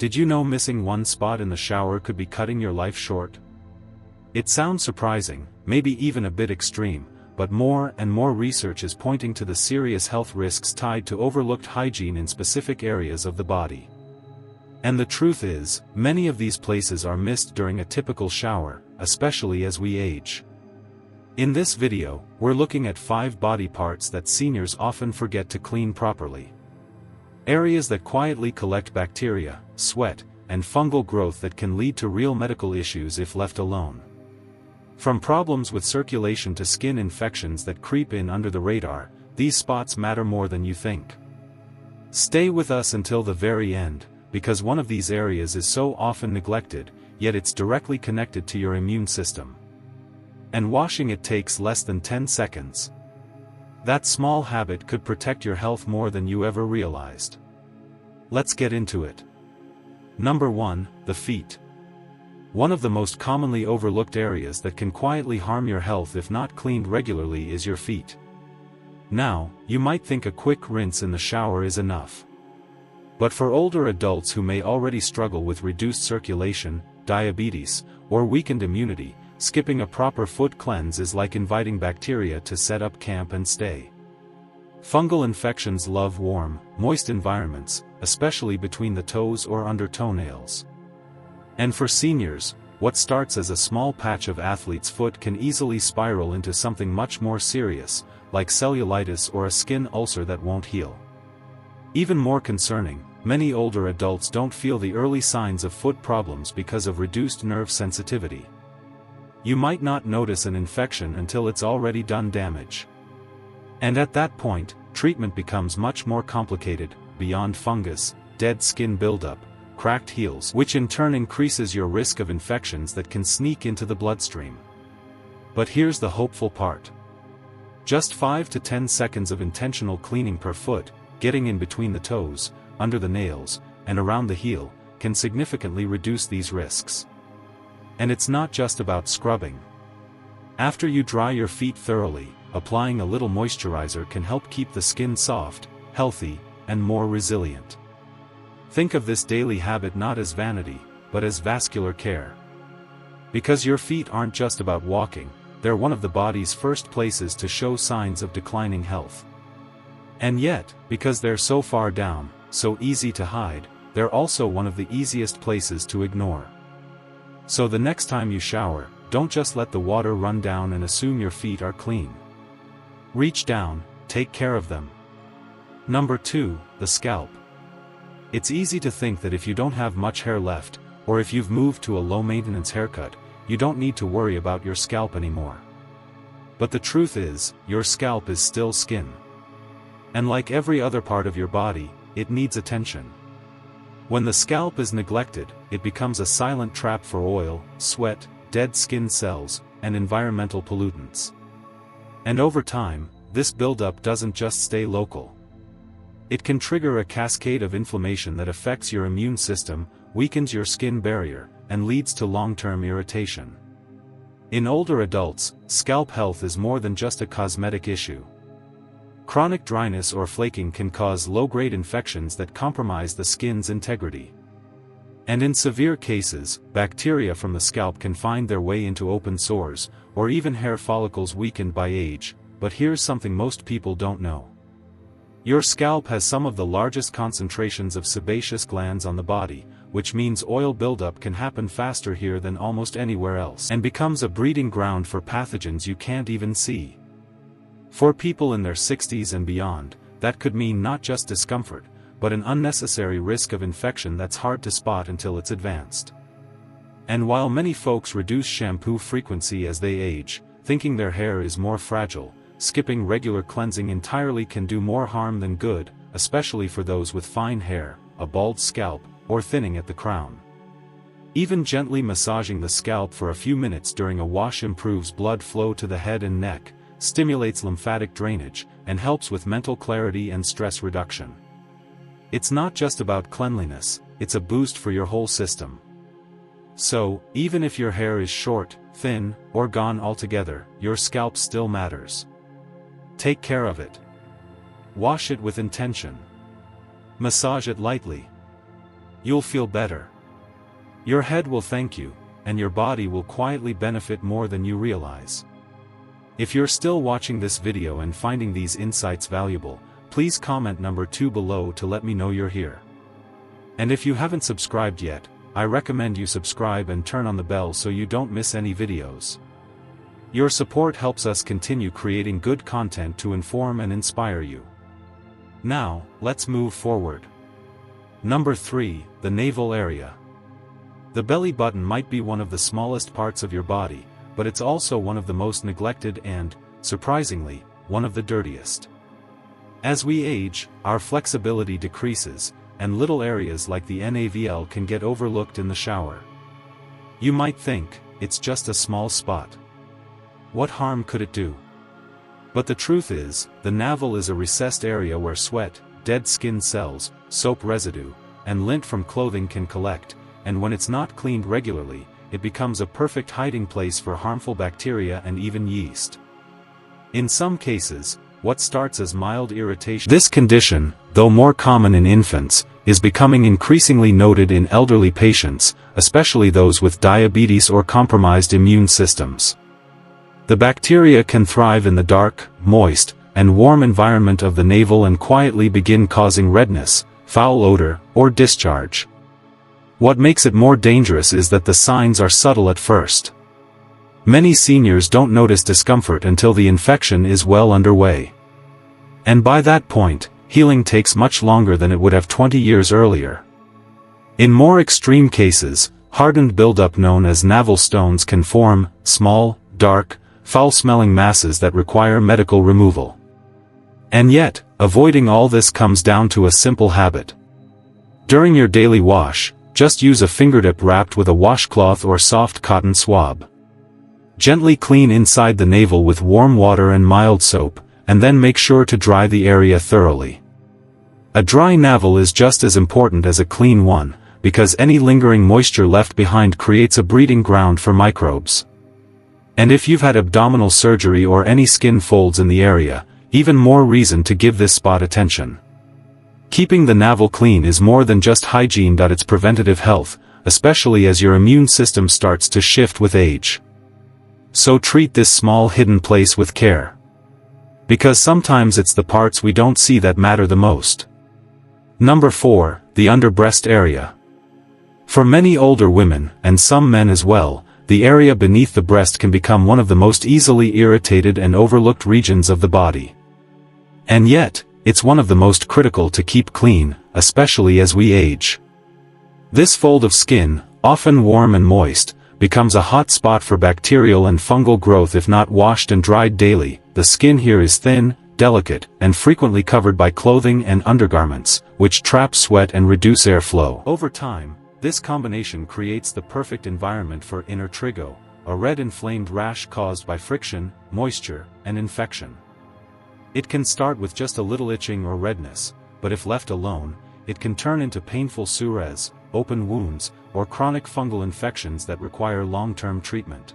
Did you know missing one spot in the shower could be cutting your life short? It sounds surprising, maybe even a bit extreme, but more and more research is pointing to the serious health risks tied to overlooked hygiene in specific areas of the body. And the truth is, many of these places are missed during a typical shower, especially as we age. In this video, we're looking at 5 body parts that seniors often forget to clean properly. Areas that quietly collect bacteria, sweat, and fungal growth that can lead to real medical issues if left alone. From problems with circulation to skin infections that creep in under the radar, these spots matter more than you think. Stay with us until the very end, because one of these areas is so often neglected, yet it's directly connected to your immune system. And washing it takes less than 10 seconds. That small habit could protect your health more than you ever realized. Let's get into it. Number 1, the feet. One of the most commonly overlooked areas that can quietly harm your health if not cleaned regularly is your feet. Now, you might think a quick rinse in the shower is enough. But for older adults who may already struggle with reduced circulation, diabetes, or weakened immunity, skipping a proper foot cleanse is like inviting bacteria to set up camp and stay. Fungal infections love warm, moist environments, especially between the toes or under toenails. And for seniors, what starts as a small patch of athlete's foot can easily spiral into something much more serious, like cellulitis or a skin ulcer that won't heal. Even more concerning, many older adults don't feel the early signs of foot problems because of reduced nerve sensitivity. You might not notice an infection until it's already done damage. And at that point, treatment becomes much more complicated, beyond fungus, dead skin buildup, cracked heels, which in turn increases your risk of infections that can sneak into the bloodstream. But here's the hopeful part. Just 5 to 10 seconds of intentional cleaning per foot, getting in between the toes, under the nails, and around the heel, can significantly reduce these risks. And it's not just about scrubbing. After you dry your feet thoroughly, applying a little moisturizer can help keep the skin soft, healthy, and more resilient. Think of this daily habit not as vanity, but as vascular care. Because your feet aren't just about walking, they're one of the body's first places to show signs of declining health. And yet, because they're so far down, so easy to hide, they're also one of the easiest places to ignore. So the next time you shower, don't just let the water run down and assume your feet are clean. Reach down, take care of them. Number 2, the scalp. It's easy to think that if you don't have much hair left, or if you've moved to a low-maintenance haircut, you don't need to worry about your scalp anymore. But the truth is, your scalp is still skin. And like every other part of your body, it needs attention. When the scalp is neglected, it becomes a silent trap for oil, sweat, dead skin cells, and environmental pollutants. And over time, this buildup doesn't just stay local. It can trigger a cascade of inflammation that affects your immune system, weakens your skin barrier, and leads to long-term irritation. In older adults, scalp health is more than just a cosmetic issue. Chronic dryness or flaking can cause low-grade infections that compromise the skin's integrity. And in severe cases, bacteria from the scalp can find their way into open sores, or even hair follicles weakened by age. But here's something most people don't know. Your scalp has some of the largest concentrations of sebaceous glands on the body, which means oil buildup can happen faster here than almost anywhere else, and becomes a breeding ground for pathogens you can't even see. For people in their 60s and beyond, that could mean not just discomfort, but an unnecessary risk of infection that's hard to spot until it's advanced. And while many folks reduce shampoo frequency as they age, thinking their hair is more fragile, skipping regular cleansing entirely can do more harm than good, especially for those with fine hair, a bald scalp, or thinning at the crown. Even gently massaging the scalp for a few minutes during a wash improves blood flow to the head and neck, stimulates lymphatic drainage, and helps with mental clarity and stress reduction. It's not just about cleanliness, it's a boost for your whole system. So, even if your hair is short, thin, or gone altogether, your scalp still matters. Take care of it. Wash it with intention. Massage it lightly. You'll feel better. Your head will thank you, and your body will quietly benefit more than you realize. If you're still watching this video and finding these insights valuable, please comment number 2 below to let me know you're here. And if you haven't subscribed yet, I recommend you subscribe and turn on the bell so you don't miss any videos. Your support helps us continue creating good content to inform and inspire you. Now, let's move forward. Number 3, the navel area. The belly button might be one of the smallest parts of your body, but it's also one of the most neglected and, surprisingly, one of the dirtiest. As we age, our flexibility decreases, and little areas like the navel can get overlooked in the shower. You might think, it's just a small spot. What harm could it do? But the truth is, the navel is a recessed area where sweat, dead skin cells, soap residue, and lint from clothing can collect, and when it's not cleaned regularly, it becomes a perfect hiding place for harmful bacteria and even yeast. In some cases, what starts as mild irritation. This condition, though more common in infants, is becoming increasingly noted in elderly patients, especially those with diabetes or compromised immune systems. The bacteria can thrive in the dark, moist, and warm environment of the navel and quietly begin causing redness, foul odor, or discharge. What makes it more dangerous is that the signs are subtle at first. Many seniors don't notice discomfort until the infection is well underway. And by that point, healing takes much longer than it would have 20 years earlier. In more extreme cases, hardened buildup known as navel stones can form, small, dark, foul-smelling masses that require medical removal. And yet, avoiding all this comes down to a simple habit. During your daily wash, just use a fingertip wrapped with a washcloth or soft cotton swab. Gently clean inside the navel with warm water and mild soap, and then make sure to dry the area thoroughly. A dry navel is just as important as a clean one, because any lingering moisture left behind creates a breeding ground for microbes. And if you've had abdominal surgery or any skin folds in the area, even more reason to give this spot attention. Keeping the navel clean is more than just hygiene. It's preventative health, especially as your immune system starts to shift with age. So treat this small hidden place with care. Because sometimes it's the parts we don't see that matter the most. Number 4, the underbreast area. For many older women, and some men as well, the area beneath the breast can become one of the most easily irritated and overlooked regions of the body. And yet, it's one of the most critical to keep clean, especially as we age. This fold of skin, often warm and moist, becomes a hot spot for bacterial and fungal growth if not washed and dried daily. The skin here is thin, delicate, and frequently covered by clothing and undergarments, which trap sweat and reduce airflow. Over time, this combination creates the perfect environment for inner trigo, a red inflamed rash caused by friction, moisture, and infection. It can start with just a little itching or redness, but if left alone, it can turn into painful sores, open wounds, or chronic fungal infections that require long-term treatment.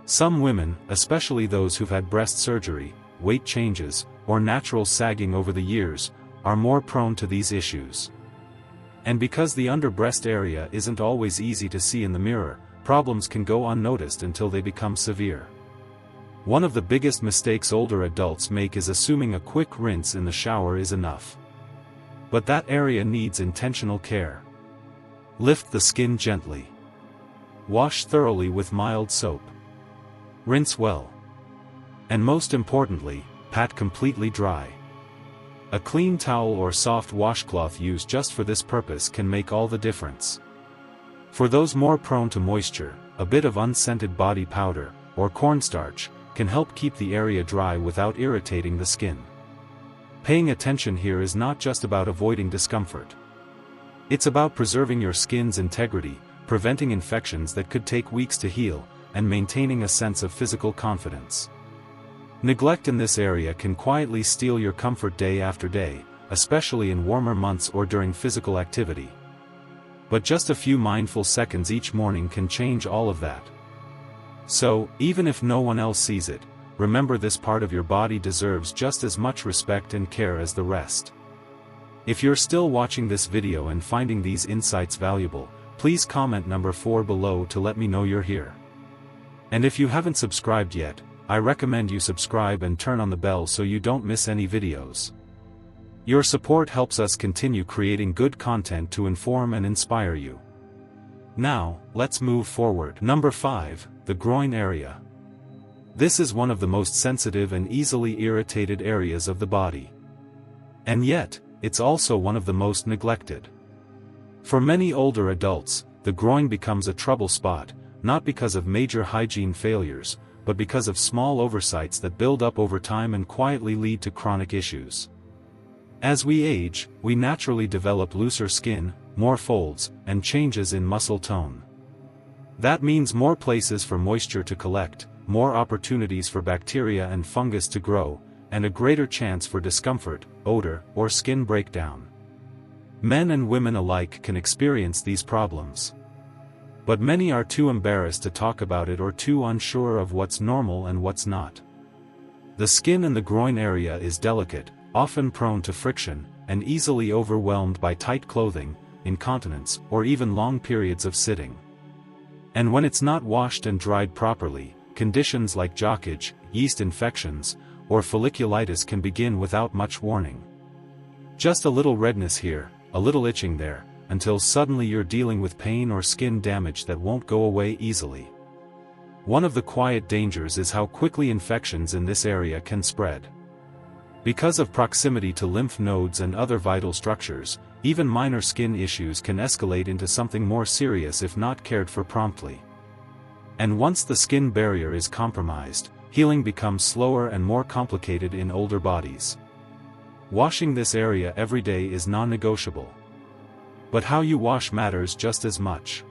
Some women, especially those who've had breast surgery, weight changes, or natural sagging over the years, are more prone to these issues. And because the underbreast area isn't always easy to see in the mirror, problems can go unnoticed until they become severe. One of the biggest mistakes older adults make is assuming a quick rinse in the shower is enough. But that area needs intentional care. Lift the skin gently. Wash thoroughly with mild soap. Rinse well. And most importantly, pat completely dry. A clean towel or soft washcloth used just for this purpose can make all the difference. For those more prone to moisture, a bit of unscented body powder, or cornstarch, can help keep the area dry without irritating the skin. Paying attention here is not just about avoiding discomfort. It's about preserving your skin's integrity, preventing infections that could take weeks to heal, and maintaining a sense of physical confidence. Neglect in this area can quietly steal your comfort day after day, especially in warmer months or during physical activity. But just a few mindful seconds each morning can change all of that. So, even if no one else sees it, remember this part of your body deserves just as much respect and care as the rest. If you're still watching this video and finding these insights valuable, please comment number 4 below to let me know you're here. And if you haven't subscribed yet, I recommend you subscribe and turn on the bell so you don't miss any videos. Your support helps us continue creating good content to inform and inspire you. Now, let's move forward. Number 5, the groin area. This is one of the most sensitive and easily irritated areas of the body. And yet, it's also one of the most neglected. For many older adults, the groin becomes a trouble spot, not because of major hygiene failures, but because of small oversights that build up over time and quietly lead to chronic issues. As we age, we naturally develop looser skin, more folds, and changes in muscle tone. That means more places for moisture to collect, more opportunities for bacteria and fungus to grow, and a greater chance for discomfort, odor, or skin breakdown. Men and women alike can experience these problems. But many are too embarrassed to talk about it or too unsure of what's normal and what's not. The skin in the groin area is delicate, often prone to friction, and easily overwhelmed by tight clothing, incontinence, or even long periods of sitting. And when it's not washed and dried properly, conditions like jockage, yeast infections, or folliculitis can begin without much warning. Just a little redness here, a little itching there, until suddenly you're dealing with pain or skin damage that won't go away easily. One of the quiet dangers is how quickly infections in this area can spread. Because of proximity to lymph nodes and other vital structures, even minor skin issues can escalate into something more serious if not cared for promptly. And once the skin barrier is compromised, healing becomes slower and more complicated in older bodies. Washing this area every day is non-negotiable. But how you wash matters just as much.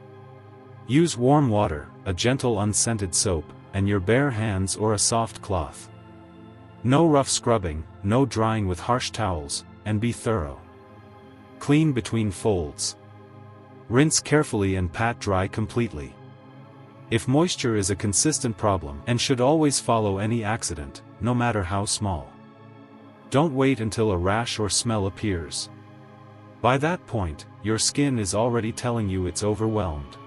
Use warm water, a gentle unscented soap, and your bare hands or a soft cloth. No rough scrubbing, no drying with harsh towels, and be thorough. Clean between folds. Rinse carefully and pat dry completely. If moisture is a consistent problem and should always follow any accident, no matter how small. Don't wait until a rash or smell appears. By that point, your skin is already telling you it's overwhelmed.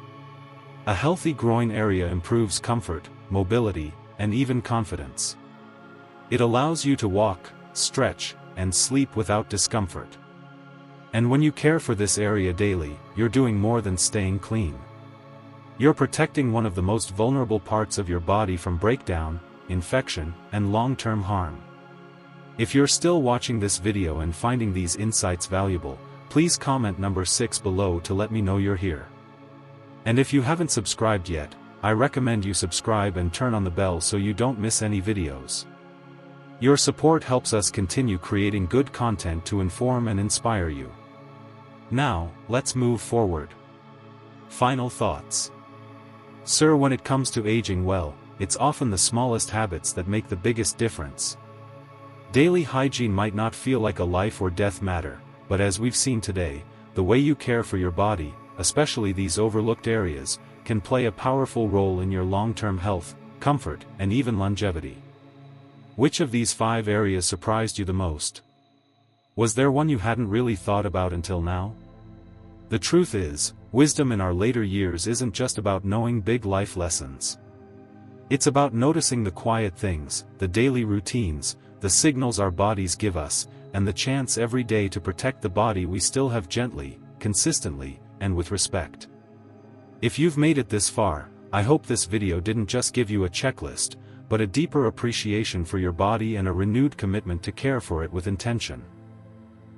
A healthy groin area improves comfort, mobility, and even confidence. It allows you to walk, stretch, and sleep without discomfort. And when you care for this area daily, you're doing more than staying clean. You're protecting one of the most vulnerable parts of your body from breakdown, infection, and long-term harm. If you're still watching this video and finding these insights valuable, please comment number 6 below to let me know you're here. And if you haven't subscribed yet, I recommend you subscribe and turn on the bell so you don't miss any videos. Your support helps us continue creating good content to inform and inspire you. Now, let's move forward. Final thoughts. Sir, when it comes to aging well, it's often the smallest habits that make the biggest difference. Daily hygiene might not feel like a life or death matter, but as we've seen today, the way you care for your body, especially these overlooked areas, can play a powerful role in your long-term health, comfort, and even longevity. Which of these 5 areas surprised you the most? Was there one you hadn't really thought about until now? The truth is, wisdom in our later years isn't just about knowing big life lessons. It's about noticing the quiet things, the daily routines, the signals our bodies give us, and the chance every day to protect the body we still have gently, consistently, and with respect. If you've made it this far, I hope this video didn't just give you a checklist, but a deeper appreciation for your body and a renewed commitment to care for it with intention.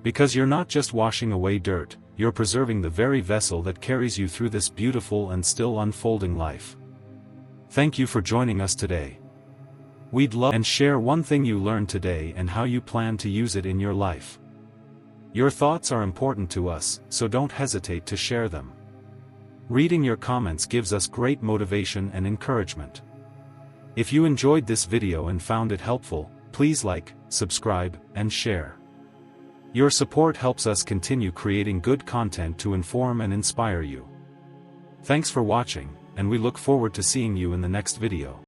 Because you're not just washing away dirt, you're preserving the very vessel that carries you through this beautiful and still unfolding life. Thank you for joining us today. We'd love and share one thing you learned today and how you plan to use it in your life. Your thoughts are important to us, so don't hesitate to share them. Reading your comments gives us great motivation and encouragement. If you enjoyed this video and found it helpful, please like, subscribe, and share. Your support helps us continue creating good content to inform and inspire you. Thanks for watching, and we look forward to seeing you in the next video.